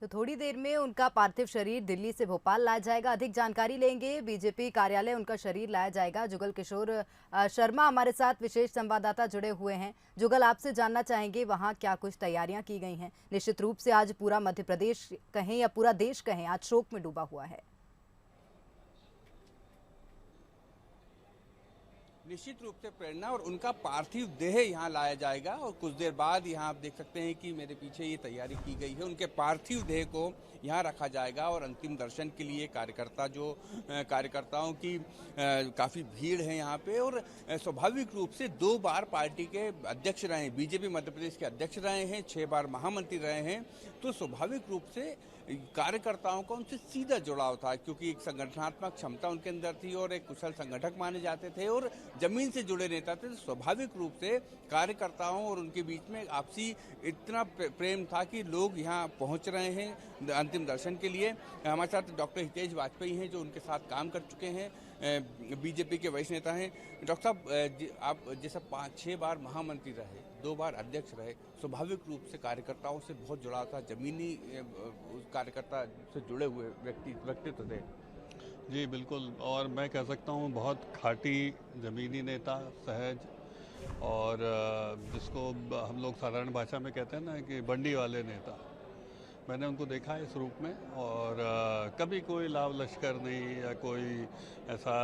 तो थोड़ी देर में उनका पार्थिव शरीर दिल्ली से भोपाल लाया जाएगा। अधिक जानकारी लेंगे। बीजेपी कार्यालय उनका शरीर लाया जाएगा। जुगल किशोर शर्मा हमारे साथ विशेष संवाददाता जुड़े हुए हैं। जुगल, आपसे जानना चाहेंगे वहां क्या कुछ तैयारियां की गई हैं। निश्चित रूप से आज पूरा मध्य प्रदेश कहें या पूरा देश कहें, आज शोक में डूबा हुआ है। निश्चित रूप से प्रेरणा और उनका पार्थिव देह यहाँ लाया जाएगा और कुछ देर बाद यहाँ आप देख सकते हैं कि मेरे पीछे ये तैयारी की गई है। उनके पार्थिव देह को यहाँ रखा जाएगा और अंतिम दर्शन के लिए कार्यकर्ताओं की काफ़ी भीड़ है यहाँ पे। और स्वाभाविक रूप से 2 बार पार्टी के अध्यक्ष रहे हैं, बीजेपी मध्य प्रदेश के अध्यक्ष रहे हैं, 6 बार महामंत्री रहे हैं, तो स्वाभाविक रूप से कार्यकर्ताओं का उनसे सीधा जुड़ाव था, क्योंकि एक संगठनात्मक क्षमता उनके अंदर थी और एक कुशल संगठक माने जाते थे और जमीन से जुड़े नेता थे। तो स्वाभाविक रूप से कार्यकर्ताओं और उनके बीच में आपसी इतना प्रेम था कि लोग यहाँ पहुँच रहे हैं अंतिम दर्शन के लिए। हमारे साथ डॉक्टर हितेश वाजपेयी हैं जो उनके साथ काम कर चुके हैं, बीजेपी के वरिष्ठ नेता हैं। डॉक्टर साहब, आप जैसा 5-6 बार महामंत्री रहे, 2 बार अध्यक्ष रहे, स्वाभाविक रूप से कार्यकर्ताओं से बहुत जुड़ाव था, जमीनी कार्यकर्ता से जुड़े हुए व्यक्तित्व थे। जी बिल्कुल, और मैं कह सकता हूँ बहुत खाटी ज़मीनी नेता, सहज, और जिसको हम लोग साधारण भाषा में कहते हैं ना कि बंडी वाले नेता। मैंने उनको देखा है इस रूप में, और कभी कोई लाव लश्कर नहीं या कोई ऐसा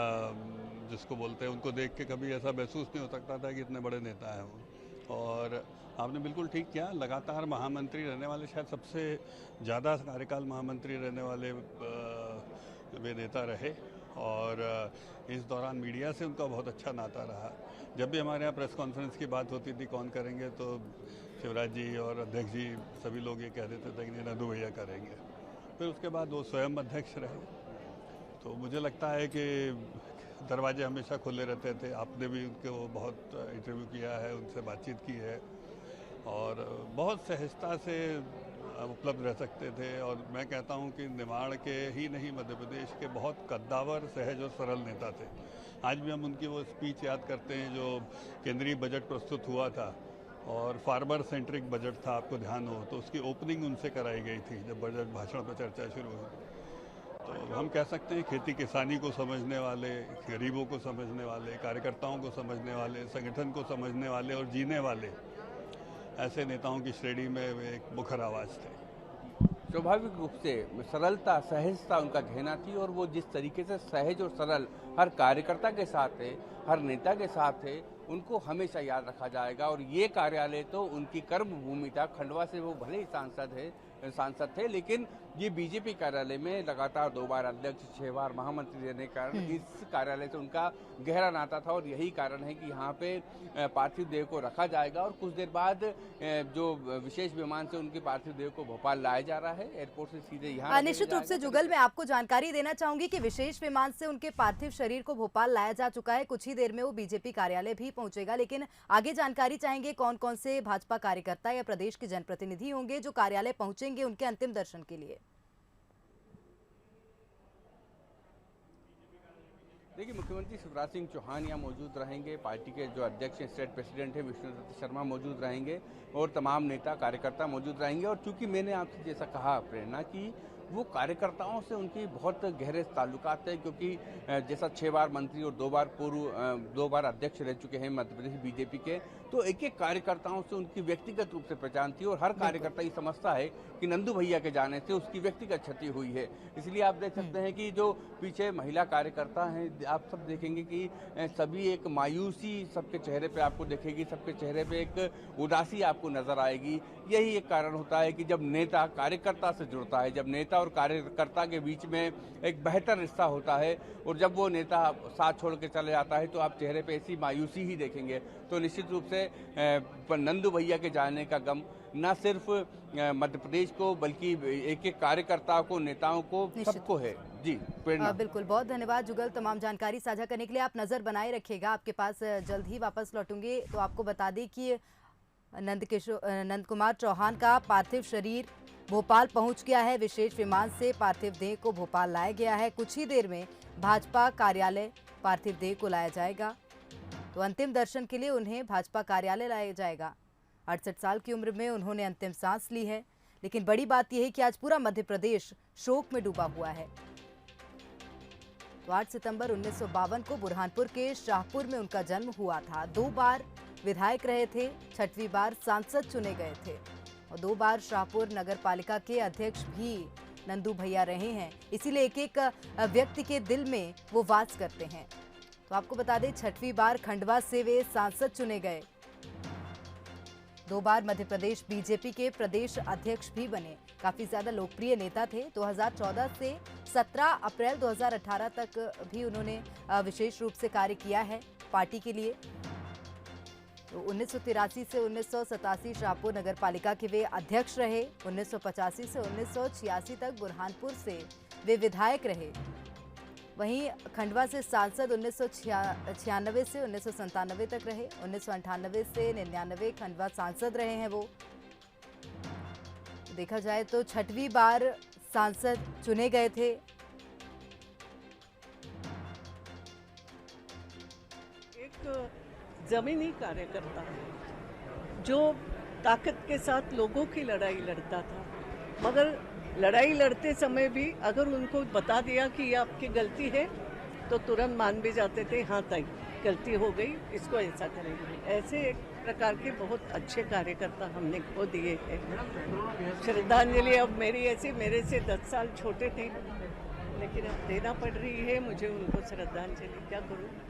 जिसको बोलते हैं, उनको देख के कभी ऐसा महसूस नहीं हो सकता था कि इतने बड़े नेता हैं वो। और आपने बिल्कुल ठीक किया, लगातार महामंत्री रहने वाले, शायद सबसे ज़्यादा कार्यकाल महामंत्री रहने वाले वे नेता रहे। और इस दौरान मीडिया से उनका बहुत अच्छा नाता रहा। जब भी हमारे यहाँ प्रेस कॉन्फ्रेंस की बात होती थी कौन करेंगे, तो शिवराज जी और अध्यक्ष जी सभी लोग ये कह देते थे कि नहीं, नंदू भैया करेंगे। फिर उसके बाद वो स्वयं अध्यक्ष रहे। तो मुझे लगता है कि दरवाजे हमेशा खुले रहते थे। आपने भी उनको बहुत इंटरव्यू किया है, उनसे बातचीत की है, और बहुत सहजता से उपलब्ध रह सकते थे। और मैं कहता हूं कि निमाड़ के ही नहीं, मध्य प्रदेश के बहुत कद्दावर, सहज और सरल नेता थे। आज भी हम उनकी वो स्पीच याद करते हैं जो केंद्रीय बजट प्रस्तुत हुआ था, और फार्मर सेंट्रिक बजट था, आपको ध्यान हो तो उसकी ओपनिंग उनसे कराई गई थी जब बजट भाषण पर चर्चा शुरू हुई। तो हम कह सकते हैं खेती किसानी को समझने वाले, गरीबों को समझने वाले, कार्यकर्ताओं को समझने वाले, संगठन को समझने वाले और जीने वाले, ऐसे नेताओं की श्रेणी में वे एक मुखर आवाज़ थे। स्वाभाविक रूप से सरलता, सहजता उनका कहना थी, और वो जिस तरीके से सहज और सरल हर कार्यकर्ता के साथ थे, हर नेता के साथ थे, उनको हमेशा याद रखा जाएगा। और ये कार्यालय तो उनकी कर्म भूमि था। खंडवा से वो भले ही सांसद थे, लेकिन ये बीजेपी कार्यालय में लगातार 2 बार अध्यक्ष, 6 बार महामंत्री रहने के कारण इस कार्यालय से उनका गहरा नाता था। और यही कारण है कि यहाँ पे पार्थिव देह को रखा जाएगा और कुछ देर बाद जो विशेष विमान से उनके पार्थिव देह को भोपाल लाया जा रहा है, एयरपोर्ट से सीधे यहाँ। निश्चित रूप से जुगल, मैं आपको जानकारी देना चाहूंगी कि विशेष विमान से उनके पार्थिव शरीर को भोपाल लाया जा चुका है। कुछ ही देर में वो बीजेपी कार्यालय भी पहुंचेगा, लेकिन आगे जानकारी चाहेंगे कौन कौन से भाजपा कार्यकर्ता या प्रदेश के जनप्रतिनिधि होंगे जो कार्यालय पहुंचेंगे उनके अंतिम दर्शन के लिए। देखिए, मुख्यमंत्री शिवराज सिंह चौहान यहाँ मौजूद रहेंगे, पार्टी के जो अध्यक्ष स्टेट प्रेसिडेंट है विष्णुदत्त शर्मा मौजूद रहेंगे, और तमाम नेता कार्यकर्ता मौजूद रहेंगे। और चूंकि मैंने आपसे जैसा कहा प्रेरणा की, वो कार्यकर्ताओं से उनकी बहुत गहरे ताल्लुकात है, क्योंकि जैसा 6 बार मंत्री और 2 बार अध्यक्ष रह चुके हैं मध्य प्रदेश बीजेपी के, तो एक एक कार्यकर्ताओं से उनकी व्यक्तिगत रूप से पहचान थी। और हर कार्यकर्ता ये समझता है कि नंदू भैया के जाने से उसकी व्यक्तिगत क्षति हुई है। इसलिए आप देख सकते हैं कि जो पीछे महिला कार्यकर्ता हैं, आप सब देखेंगे कि सभी एक मायूसी सबके चेहरे पे आपको दिखेगी, सबके चेहरे पे एक उदासी आपको नजर आएगी। यही एक कारण होता है कि जब नेता कार्यकर्ता से जुड़ता है, जब नेता और कार्यकर्ता के बीच में एक बेहतर रिश्ता होता है, और जब वो नेता साथ छोड़ के चले जाता है तो आप चेहरे पे ऐसी मायूसी ही देखेंगे। तो निश्चित रूप से नंदू भैया के जाने का गम न सिर्फ मध्य प्रदेश को, बल्कि एक एक कार्यकर्ता को, नेताओं को, सबको है। जी प्रेरणा। बिल्कुल, बहुत धन्यवाद जुगल तमाम जानकारी साझा करने के लिए। आप नजर बनाए रखिएगा, आपके पास जल्द ही वापस लौटूंगे। तो आपको बता दें कि नंद कुमार चौहान का पार्थिव शरीर भोपाल पहुंच गया है। विशेष विमान से पार्थिव देह को भोपाल लाया गया है। कुछ ही देर में भाजपा कार्यालय पार्थिव देह को लाया जाएगा। तो अंतिम दर्शन के लिए उन्हें भाजपा कार्यालय लाया जाएगा। 68 साल की उम्र में उन्होंने अंतिम सांस ली है, लेकिन बड़ी बात यह है कि आज पूरा मध्य प्रदेश शोक में डूबा हुआ है। तो 8 सितंबर 1952 को बुरहानपुर के शाहपुर में उनका जन्म हुआ था। 2 बार विधायक रहे थे, 6वीं बार सांसद चुने गए थे और 2 बार शाहपुर नगर पालिका के अध्यक्ष भी नंदू भैया रहे हैं। इसीलिए एक एक व्यक्ति के दिल में वो वास करते हैं। तो आपको बता दें 6वीं बार खंडवा से वे सांसद चुने गए। 2 बार मध्य प्रदेश बीजेपी के प्रदेश अध्यक्ष भी बने। काफी ज्यादा लोकप्रिय नेता थे। 2014 से 17 अप्रैल 2018 तक भी उन्होंने विशेष रूप से कार्य किया है पार्टी के लिए। तो 1983 से 1987 शाहपुर नगर पालिका के वे अध्यक्ष रहे। 1985 से 1986 तक बुरहानपुर से वे विधायक रहे। वहीं खंडवा से सांसद 1996 से 1997 तक रहे। 1998 से 99 खंडवा सांसद रहे हैं वो। देखा जाए तो 6वीं बार सांसद चुने गए थे। एक जमीनी कार्यकर्ता जो ताकत के साथ लोगों की लड़ाई लड़ता था, मगर लड़ाई लड़ते समय भी अगर उनको बता दिया कि ये आपकी गलती है तो तुरंत मान भी जाते थे, हाँ ताई गलती हो गई, इसको ऐसा करेंगे। ऐसे एक प्रकार के बहुत अच्छे कार्यकर्ता हमने खो दिए हैं। श्रद्धांजलि अब मेरे से 10 साल छोटे थे, लेकिन अब देना पड़ रही है मुझे उनको श्रद्धांजलि। क्या करूँ।